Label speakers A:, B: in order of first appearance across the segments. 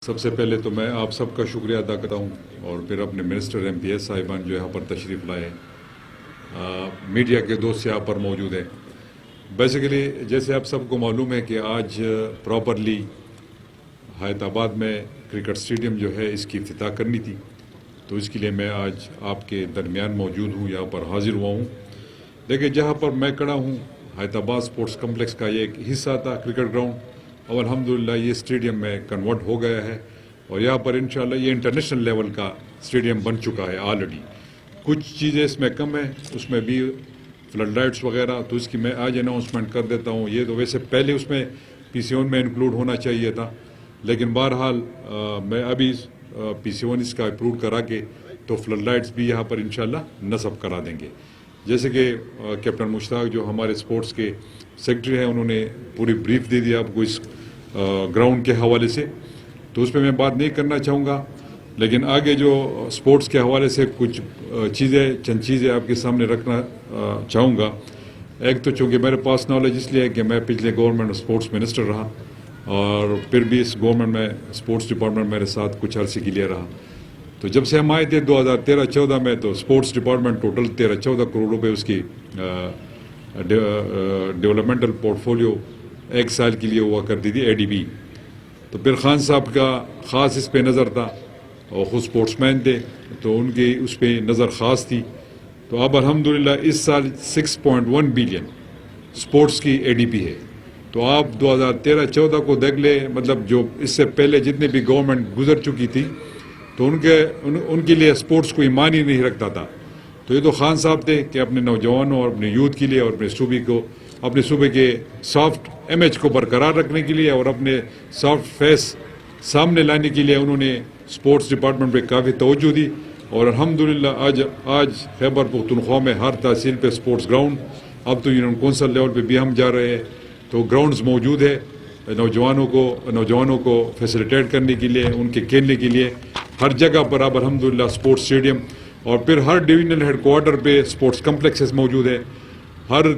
A: سب سے پہلے تو میں آپ سب کا شکریہ ادا کرتا ہوں اور پھر اپنے منسٹر ایم پی ایس صاحبان جو یہاں پر تشریف لائے، میڈیا کے دوست یہاں پر موجود ہیں۔ بیسیکلی جیسے آپ سب کو معلوم ہے کہ آج پراپرلی حیدرآباد میں کرکٹ اسٹیڈیم جو ہے اس کی افتتاح کرنی تھی، تو اس کے لیے میں آج آپ کے درمیان موجود ہوں، یہاں پر حاضر ہوا ہوں۔ دیکھیں جہاں پر میں کھڑا ہوں حیدرآباد اسپورٹس کمپلیکس کا یہ ایک حصہ تھا کرکٹ گراؤنڈ، اور الحمدللہ یہ اسٹیڈیم میں کنورٹ ہو گیا ہے اور یہاں پر انشاءاللہ یہ انٹرنیشنل لیول کا اسٹیڈیم بن چکا ہے آلریڈی۔ کچھ چیزیں اس میں کم ہیں، اس میں بھی فلڈ لائٹس وغیرہ، تو اس کی میں آج اناؤنسمنٹ کر دیتا ہوں۔ یہ تو ویسے پہلے اس میں PCON میں انکلوڈ ہونا چاہیے تھا، لیکن بہرحال میں ابھی PCON اس کا اپروو کرا کے تو فلڈ لائٹس بھی یہاں پر انشاءاللہ نصب کرا دیں گے۔ جیسے کہ کیپٹن مشتاق جو ہمارے اسپورٹس کے سیکرٹری ہیں، انہوں نے پوری بریف دے دیا آپ کو اس گراؤنڈ کے حوالے سے، تو اس پہ میں بات نہیں کرنا چاہوں گا، لیکن آگے جو اسپورٹس کے حوالے سے کچھ چند چیزیں آپ کے سامنے رکھنا چاہوں گا۔ ایک تو چونکہ میرے پاس نالج اس لیے ہے کہ میں پچھلے گورنمنٹ اسپورٹس منسٹر رہا، اور پھر بھی اس گورنمنٹ میں اسپورٹس ڈپارٹمنٹ میرے ساتھ کچھ عرصے کے لیے رہا۔ تو جب سے ہم آئے تھے 2013-14 میں، تو اسپورٹس ڈپارٹمنٹ ٹوٹل 13-14 کروڑ روپے اس کی ڈیولپمنٹل پورٹ فولیو ایک سال کے لیے ہوا کرتی تھی ADB۔ تو پھر خان صاحب کا خاص اس پہ نظر تھا، اور خود اسپورٹس مین تھے تو ان کی اس پہ نظر خاص تھی۔ تو اب الحمدللہ اس سال 6.1 بلین اسپورٹس کی ADB ہے۔ تو آپ 2013-14 کو دیکھ لیں، مطلب جو اس سے پہلے جتنے بھی گورنمنٹ گزر چکی تھی تو ان کے لیے اسپورٹس کوئی معنی نہیں رکھتا تھا۔ تو یہ تو خان صاحب تھے کہ اپنے نوجوانوں اور اپنے یوتھ کے لیے اور اپنے صوبے کے سافٹ امیج کو برقرار رکھنے کے لیے اور اپنے سافٹ فیس سامنے لانے کے لیے انہوں نے اسپورٹس ڈپارٹمنٹ پہ کافی توجہ دی، اور الحمدللہ آج خیبر پختونخوا میں ہر تحصیل پہ اسپورٹس گراؤنڈ، اب تو یونین کونسل لیول پہ بھی ہم جا رہے ہیں، تو گراؤنڈز موجود ہے نوجوانوں کو فیسیلیٹیٹ کرنے کے لیے، ان کے کھیلنے کے لیے ہر جگہ پر اب الحمدللہ اسپورٹس اسٹیڈیم، اور پھر ہر ڈویژنل ہیڈ کوارٹر پہ اسپورٹس کمپلیکسز موجود ہے،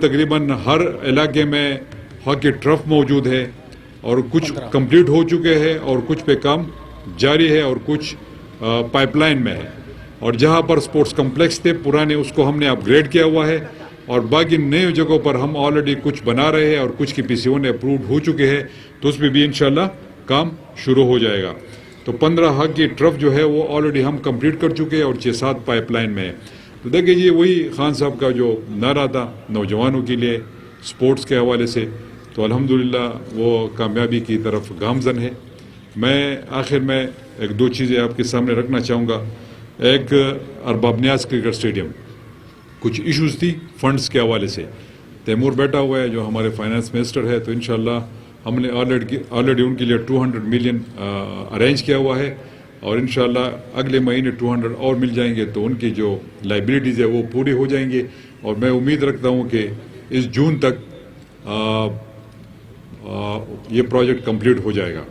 A: تقریباً ہر علاقے میں ہاکی ٹرف موجود ہے، اور کچھ کمپلیٹ ہو چکے ہیں اور کچھ پہ کام جاری ہے اور کچھ پائپ لائن میں ہے، اور جہاں پر اسپورٹس کمپلیکس تھے پرانے اس کو ہم نے اپ گریڈ کیا ہوا ہے، اور باقی نئے جگہوں پر ہم آلریڈی کچھ بنا رہے ہیں اور کچھ کی PCON اپرووڈ ہو چکے ہیں، تو اس پہ بھی انشاءاللہ کام شروع ہو جائے گا۔ تو 15 ہاکی ٹرف جو ہے وہ آلریڈی ہم کمپلیٹ کر چکے ہیں اور 6-7 پائپ لائن میں ہے۔ تو دیکھیں یہ وہی خان صاحب کا جو نعرہ تھا نوجوانوں کے لیے اسپورٹس کے حوالے سے، تو الحمدللہ وہ کامیابی کی طرف گامزن ہے۔ میں آخر میں 1-2 چیزیں آپ کے سامنے رکھنا چاہوں گا۔ ایک ارباب نیاز کرکٹ اسٹیڈیم، کچھ ایشوز تھی فنڈز کے حوالے سے، تیمور بیٹھا ہوا ہے جو ہمارے فائنانس منسٹر ہے، تو انشاءاللہ ہم نے آلریڈی ان کے لیے 200 ملین ارینج کیا ہوا ہے، اور انشاءاللہ اگلے مہینے 200 اور مل جائیں گے، تو ان کی جو لائبلٹیز ہے وہ پوری ہو جائیں گے، اور میں امید رکھتا ہوں کہ اس جون تک یہ پروجیکٹ کمپلیٹ ہو جائے گا۔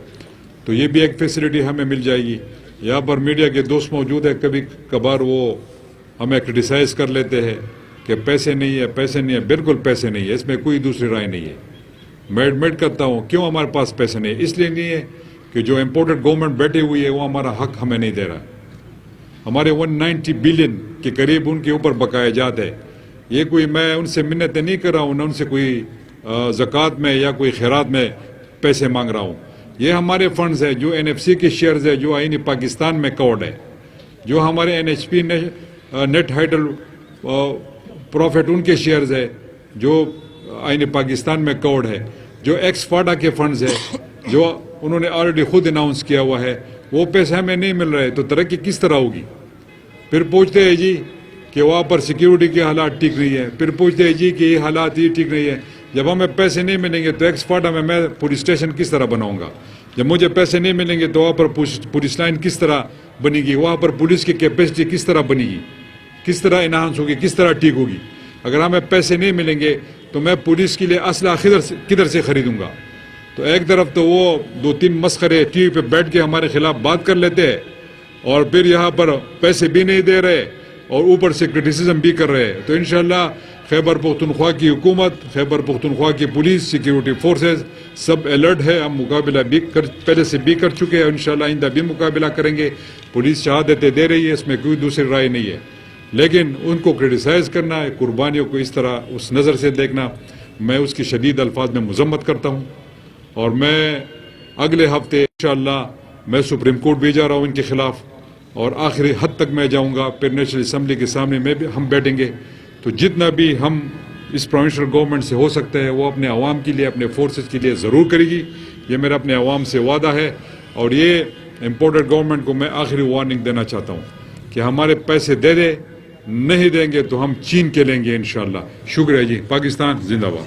A: تو یہ بھی ایک فیسلٹی ہمیں مل جائے گی۔ یہاں پر میڈیا کے دوست موجود ہیں، کبھی کبھار وہ ہمیں کرٹیسائز کر لیتے ہیں کہ پیسے نہیں ہے، بالکل پیسے نہیں ہے، اس میں کوئی دوسری رائے نہیں ہے۔ میں ایڈمٹ کرتا ہوں کیوں ہمارے پاس پیسے نہیں ہے، اس لیے نہیں ہے کہ جو امپورٹڈ گورنمنٹ بیٹھی ہوئی ہے وہ ہمارا حق ہمیں نہیں دے رہا۔ ہمارے 190 بلین کے قریب ان کے اوپر بقایا جات ہے۔ یہ کوئی میں ان سے منتیں نہیں کر رہا ہوں، نہ ان سے کوئی زکوٰۃ میں یا کوئی خیرات میں پیسے مانگ رہا ہوں۔ یہ ہمارے فنڈز ہیں جو NFC کے شیئرز ہے، جو آئین پاکستان میں کورڈ ہے، جو ہمارے NHP نیٹ ہائیڈل پروفٹ ان کے شیئرز ہے جو آئین پاکستان میں کورڈ ہے، جو ایکس فاڈا کے فنڈز ہے جو انہوں نے آلریڈی خود اناؤنس کیا ہوا ہے، وہ پیسے ہمیں نہیں مل رہے، تو ترقی کس طرح ہوگی؟ پھر پوچھتے ہیں جی کہ وہاں پر سیکیورٹی کے حالات ٹھیک نہیں ہے، پھر پوچھتے ہیں جی کہ یہ حالات یہ ٹھیک نہیں ہے۔ جب ہمیں پیسے نہیں ملیں گے تو ایکس فاڈا میں پولیس اسٹیشن کس طرح بناؤں گا؟ جب مجھے پیسے نہیں ملیں گے تو وہاں پر پولیس لائن کس طرح بنے گی؟ وہاں پر پولیس کی کیپیسٹی کس طرح بنے گی؟ کس طرح انہانس ہوگی؟ کس طرح ٹھیک ہوگی؟ اگر ہمیں پیسے نہیں ملیں گے تو میں پولیس کے لیے اسلحہ کدھر سے خریدوں گا؟ تو ایک طرف تو وہ 2-3 مسخرے ٹی وی پہ بیٹھ کے ہمارے خلاف بات کر لیتے ہیں، اور پھر یہاں پر پیسے بھی نہیں دے رہے، اور اوپر سے کرٹیسزم بھی کر رہے ہیں. تو انشاءاللہ خیبر پختونخوا کی حکومت, خیبر پختونخوا کی پولیس, سیکیورٹی فورسز سب الرٹ ہے. ہم مقابلہ بھی پہلے سے بھی کر چکے ہیں, انشاءاللہ آئندہ بھی مقابلہ کریں گے. پولیس شہادتیں دے رہی ہے, اس میں کوئی دوسری رائے نہیں ہے, لیکن ان کو کرٹیسائز کرنا ہے, قربانیوں کو اس طرح اس نظر سے دیکھنا, میں اس کی شدید الفاظ میں مذمت کرتا ہوں. اور میں اگلے ہفتے انشاءاللہ میں سپریم کورٹ بھی جا رہا ہوں ان کے خلاف, اور آخری حد تک میں جاؤں گا. پھر نیشنل اسمبلی کے سامنے میں بھی ہم بیٹھیں گے. تو جتنا بھی ہم اس پروونشل گورنمنٹ سے ہو سکتا ہے وہ اپنے عوام کے لیے, اپنے فورسز کے لیے ضرور کرے گی. یہ میرا اپنے عوام سے وعدہ ہے. اور یہ امپورٹڈ گورنمنٹ کو میں آخری وارننگ دینا چاہتا ہوں کہ ہمارے پیسے دے دے, نہیں دیں گے تو ہم چین کے لیں گے انشاءاللہ. شکریہ جی. پاکستان زندہ باد.